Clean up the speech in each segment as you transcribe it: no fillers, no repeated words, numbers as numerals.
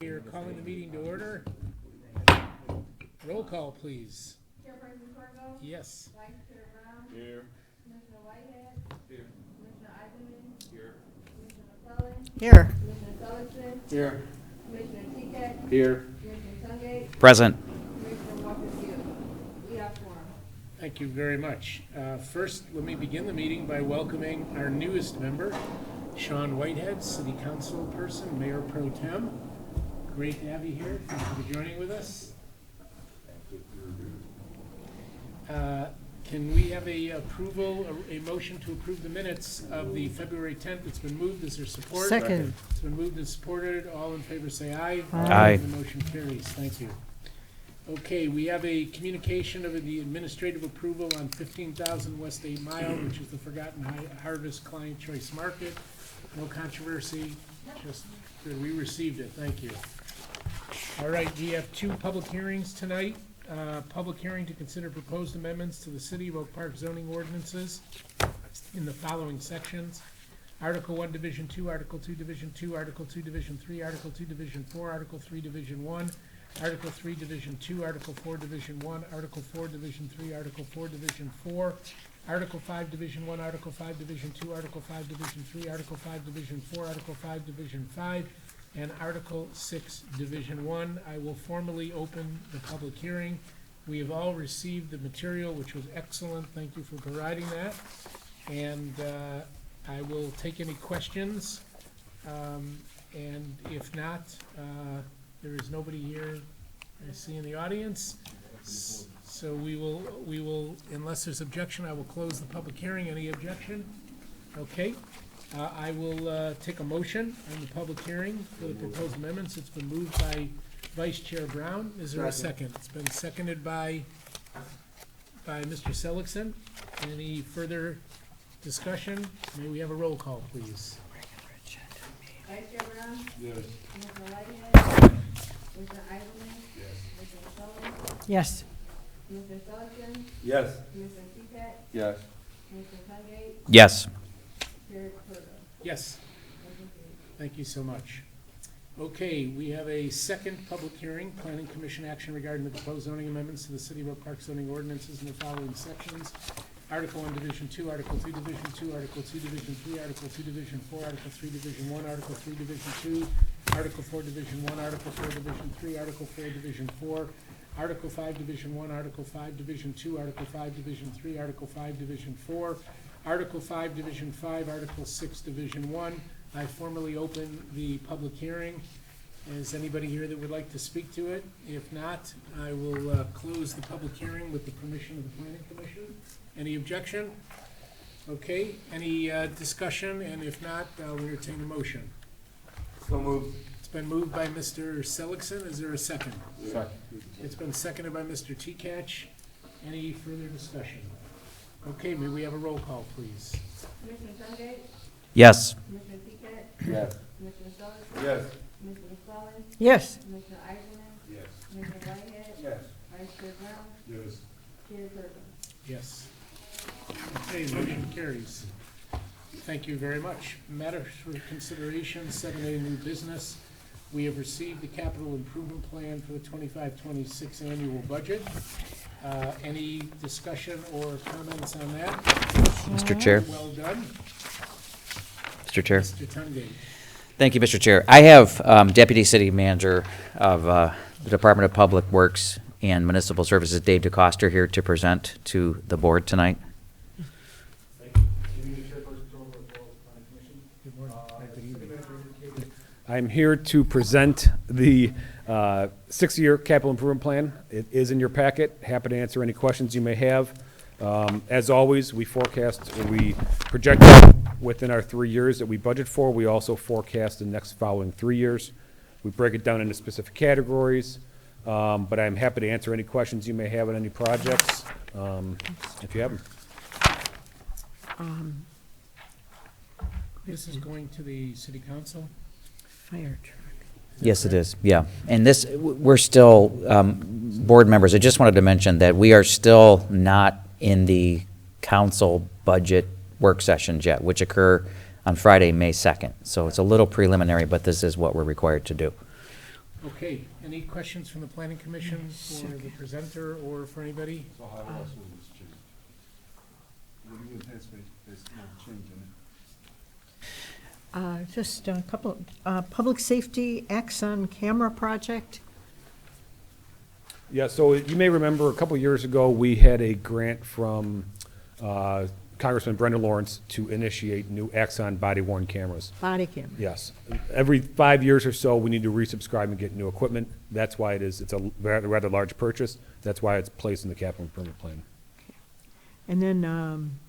We're calling the meeting to order. Roll call, please. Chairperson Corvo? Yes. Vice Chair Brown? Here. Commissioner Whitehead? Here. Commissioner Eisenman? Here. Commissioner McClellan? Here. Commissioner Sullivan? Here. Commissioner Teague? Here. Commissioner Tungate? Present. Commissioner Walker Hill? We have quorum. Thank you very much. First, let me begin the meeting by welcoming our newest member, Sean Whitehead, City Council person, Mayor Pro Tem. Great to have you here. Thank you for joining with us. Can we have a motion to approve the minutes of the February 10th? It's been moved. Is there support? Second. It's been moved and supported. All in favor say aye. Aye. The motion carries. Thank you. Okay, we have a communication of the administrative approval on 15,000 West 8 Mile, which is the Forgotten Harvest Client Choice Market. No controversy, just that we received it. Thank you. All right, we have two public hearings tonight. Public hearing to consider proposed amendments to the City of Oak Park zoning ordinances in the following sections. Article 1, Division 2, Article 2, Division 2, Article 2, Division 3, Article 2, Division 4, Article 3, Division 1, Article 3, Division 2, Article 4, Division 1, Article 4, Division 3, Article 4, Division 4, Article 5, Division 1, Article 5, Division 2, Article 5, Division 3, Article 5, Division 4, Article 5, Division 5, and Article 6, Division 1. I will formally open the public hearing. We have all received the material, which was excellent. Thank you for providing that. And I will take any questions. And if not, there is nobody here I see in the audience. So we will, unless there's objection, I will close the public hearing. Any objection? Okay. I will take a motion on the public hearing for the proposed amendments. It's been moved by Vice Chair Brown. Is there a second? It's been seconded by Mr. Seligson. Any further discussion? May we have a roll call, please? Vice Chair Brown? Yes. Commissioner Whitehead? Commissioner Eisenman? Yes. Commissioner McClellan? Yes. Commissioner Sullivan? Yes. Commissioner Teague? Yes. Commissioner Tungate? Yes. Chair Corvo? Yes. Motion carries. Thank you so much. Okay, we have a second public hearing, Planning Commission action regarding the proposed zoning amendments to the City of Oak Park zoning ordinances in the following sections. Article 1, Division 2, Article 2, Division 2, Article 2, Division 3, Article 2, Division 4, Article 3, Division 1, Article 3, Division 2, Article 4, Division 1, Article 4, Division 3, Article 4, Division 4, Article 5, Division 1, Article 5, Division 2, Article 5, Division 3, Article 5, Division 4, Article 5, Division 5, Article 6, Division 1. I formally open the public hearing. Is anybody here that would like to speak to it? If not, I will close the public hearing with the permission of the Planning Commission. Any objection? Okay, any discussion? And if not, I'll entertain a motion. So moved. It's been moved by Mr. Seligson. Is there a second? Second. It's been seconded by Mr. Teakatch. Any further discussion? Okay, may we have a roll call, please? Commissioner Tungate? Yes. Commissioner Teague? Yes. Commissioner Sullivan? Yes. Commissioner McClellan? Yes. Commissioner Eisenman? Yes. Commissioner Whitehead? Yes. Vice Chair Brown? Yes. Chair Corvo? Yes. Okay, motion carries. Thank you very much. Matters for consideration, 7A new business. We have received the capital improvement plan for the 25-26 annual budget. Any discussion or comments on that? Mr. Chair. Well done. Mr. Chair. Mr. Tungate. Thank you, Mr. Chair. I have Deputy City Manager of the Department of Public Works and Municipal Services, Dave DeCoster, here to present to the board tonight. Good morning. Good evening. I'm here to present the 6-year capital improvement plan. It is in your packet. Happy to answer any questions you may have. As always, we forecast, or we project within our 3 years that we budget for. We also forecast the next following 3 years. We break it down into specific categories, but I'm happy to answer any questions you may have on any projects, if you have them. This is going to the city council? Fire truck. Yes, it is, yeah. And this, we're still, board members, I just wanted to mention that we are still not in the council budget work sessions yet, which occur on Friday, May 2nd. So it's a little preliminary, but this is what we're required to do. Okay, any questions from the planning commission for the presenter or for anybody? So how else will this change? What do you anticipate this changing? Just a couple, public safety Axon camera project. Yeah, so you may remember a couple years ago, we had a grant from Congressman Brenda Lawrence to initiate new Axon body-worn cameras. Body camera. Yes. Every 5 years or so, we need to resubscribe and get new equipment. That's why it's a rather large purchase. That's why it's placed in the capital improvement plan. And then,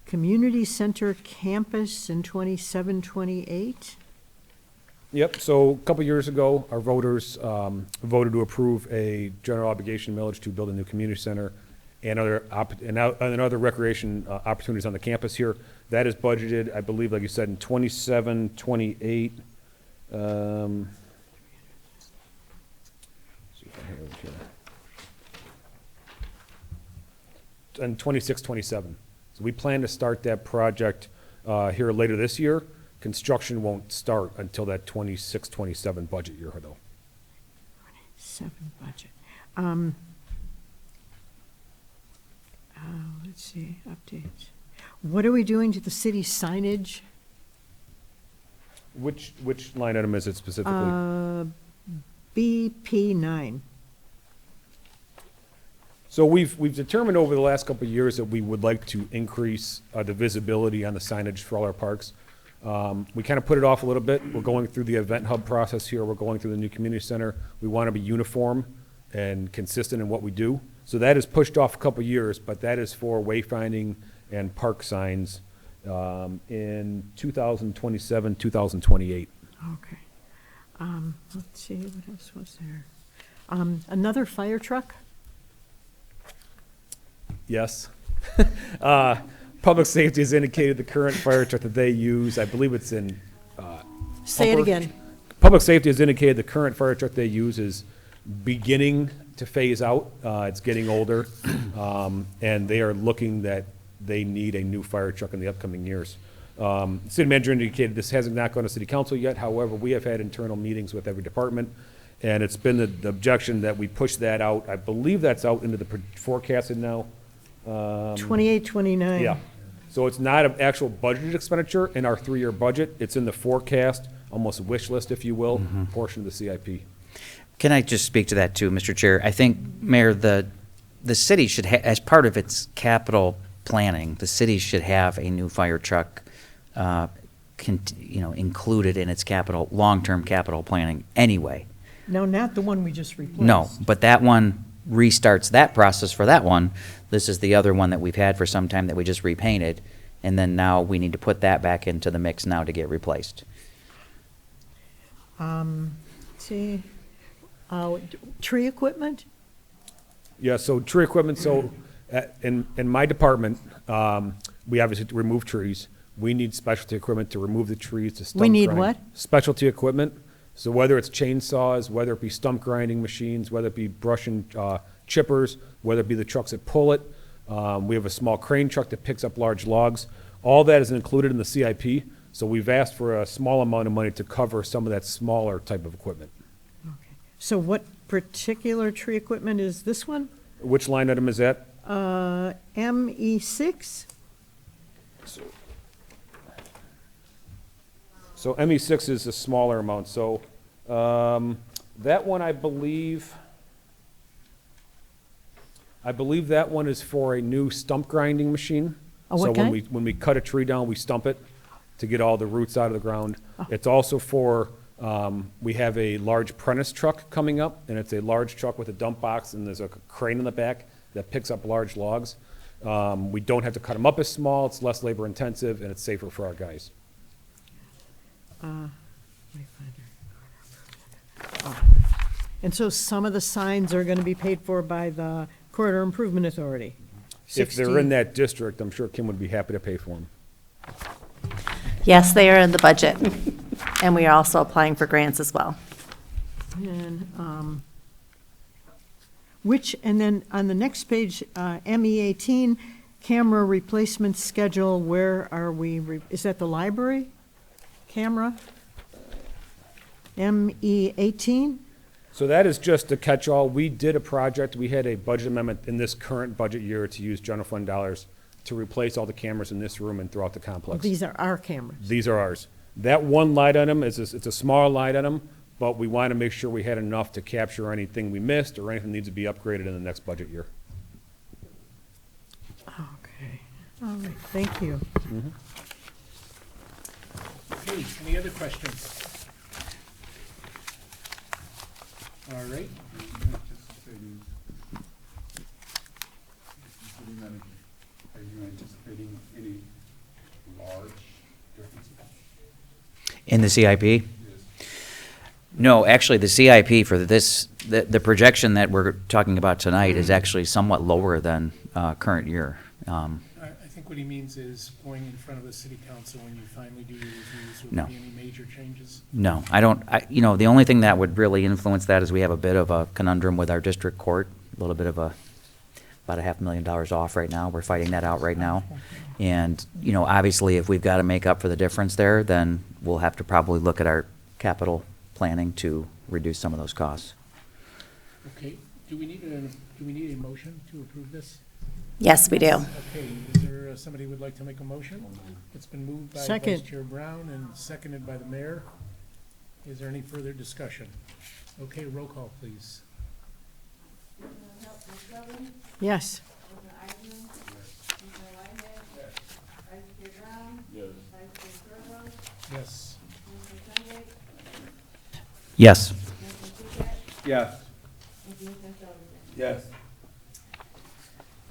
community center campus in 27, 28. Yep, so a couple years ago, our voters voted to approve a general obligation millage to build a new community center and other recreation opportunities on the campus here. That is budgeted, I believe, like you said, in 27, 28. See if I have it here. And 26, 27. So we plan to start that project here later this year. Construction won't start until that 26, 27 budget year, though. 7 budget. Let's see, updates. What are we doing to the city signage? Which line item is it specifically? BP 9. So we've determined over the last couple of years that we would like to increase the visibility on the signage for all our parks. We kind of put it off a little bit. We're going through the event hub process here. We're going through the new community center. We want to be uniform and consistent in what we do. So that is pushed off a couple of years, but that is for wayfinding and park signs in 2027, 2028. Okay. Let's see, what else was there? Another fire truck? Yes. Public safety has indicated the current fire truck that they use, I believe it's in. Say it Humper. again. Public safety has indicated the current fire truck they use is beginning to phase out. It's getting older, and they are looking that they need a new fire truck in the upcoming years. City manager indicated this hasn't not gone to city council yet. However, we have had internal meetings with every department, and it's been the objection that we push that out. I believe that's out into the forecasted now. 28, 29. Yeah. So it's not an actual budgeted expenditure in our 3-year budget. It's in the forecast, almost wish list, if you will, portion of the CIP. Can I just speak to that too, Mr. Chair? I think, Mayor, the city should, as part of its capital planning, the city should have a new fire truck, included in its long-term capital planning anyway. No, not the one we just replaced. No, but that one restarts that process for that one. This is the other one that we've had for some time that we just repainted, and then now we need to put that back into the mix now to get replaced. See, tree equipment? Yeah, so tree equipment, so in my department, we obviously remove trees. We need specialty equipment to remove the trees, to stump We need grind. what? Specialty equipment. So whether it's chainsaws, whether it be stump grinding machines, whether it be brush and chippers, whether it be the trucks that pull it. We have a small crane truck that picks up large logs. All that is included in the CIP. So we've asked for a small amount of money to cover some of that smaller type of equipment. Okay. So what particular tree equipment is this one? Which line item is that? ME6? So ME6 is a smaller amount, so that one, I believe that one is for a new stump grinding machine. A what kind? So when we cut a tree down, we stump it to get all the roots out of the ground. It's also for, we have a large Prentice truck coming up, and it's a large truck with a dump box, and there's a crane in the back that picks up large logs. We don't have to cut them up as small, it's less labor intensive, and it's safer for our guys. And so some of the signs are going to be paid for by the Corridor Improvement Authority? If they're in that district, I'm sure Kim would be happy to pay for them. Yes, they are in the budget, and we are also applying for grants as well. And and then on the next page, ME18, camera replacement schedule, where are we, is that the library? camera, ME18. So that is just a catch-all. We did a project, we had a budget amendment in this current budget year to use general fund dollars to replace all the cameras in this room and throughout the complex. These are our cameras. These are ours. That one light item it's a small light item, but we want to make sure we had enough to capture anything we missed or anything that needs to be upgraded in the next budget year. Okay, all right, thank you. Okay, any other questions? All right, City manager, are you anticipating any large differences? In the CIP? Yes. No, actually, the CIP for this, the projection that we're talking about tonight is actually somewhat lower than current year. I think what he means is going in front of the city council when you finally do your reviews, will No. there be any major changes? No, I don't, the only thing that would really influence that is we have a bit of a conundrum with our district court, a little bit of about $500,000 off right now. We're fighting that out right now. And, obviously, if we've got to make up for the difference there, then we'll have to probably look at our capital planning to reduce some of those costs. Okay, do we need a motion to approve this? Yes, we do. Okay, is there somebody who would like to make a motion? It's been moved by Second. Vice Chair Brown and seconded by the mayor. Is there any further discussion? Okay, roll call, please. Yes, Yes. Yes. Yes. Yes.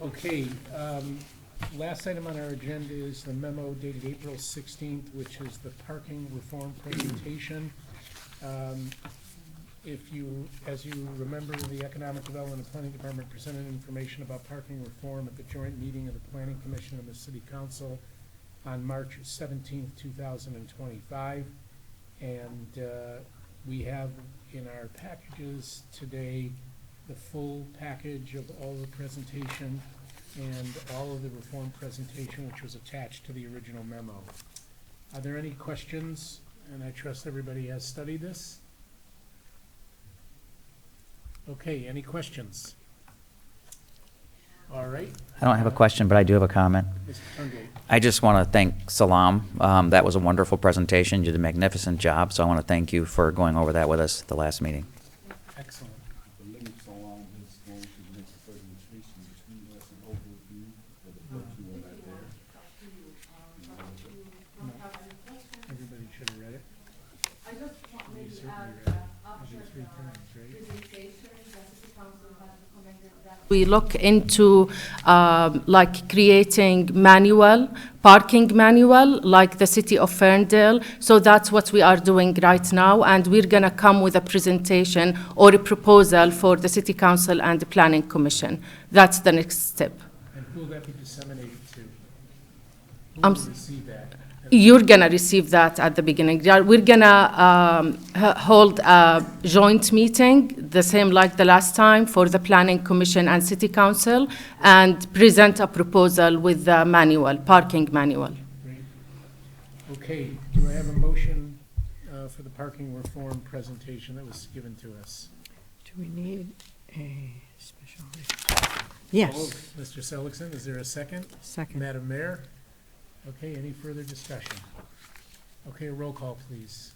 Okay, last item on our agenda is the memo dated April 16th, which is the parking reform presentation. As you remember, the Economic Development and Planning Department presented information about parking reform at the joint meeting of the Planning Commission and the City Council on March 17th, 2025. And we have in our packages today the full package of all the presentation and all of the reform presentation, which was attached to the original memo. Are there any questions? And I trust everybody has studied this. Okay, any questions? All right, I don't have a question, but I do have a comment. Mr. Tungate. I just want to thank Salam. That was a wonderful presentation. You did a magnificent job, so I want to thank you for going over that with us at the last meeting. Excellent. The link so long is going to make a presentation between us and overview of the work you want out there. Everybody should have read it. You certainly read it. You did 3 times, right? We look into like creating parking manual, like the city of Ferndale. So that's what we are doing right now, and we're gonna come with a presentation or a proposal for the city council and the planning commission. That's the next step. And who will that be disseminated to? Who I'm will s- receive that? You're gonna receive that at the beginning. We're gonna hold a joint meeting, the same like the last time, for the planning commission and city council, and present a proposal with the manual, parking manual. Great. Okay, do I have a motion for the parking reform presentation that was given to us? do we need a special? Yes, Mr. Seligson, is there a second? second. Madam Mayor? Okay, any further discussion? Okay, roll call, please.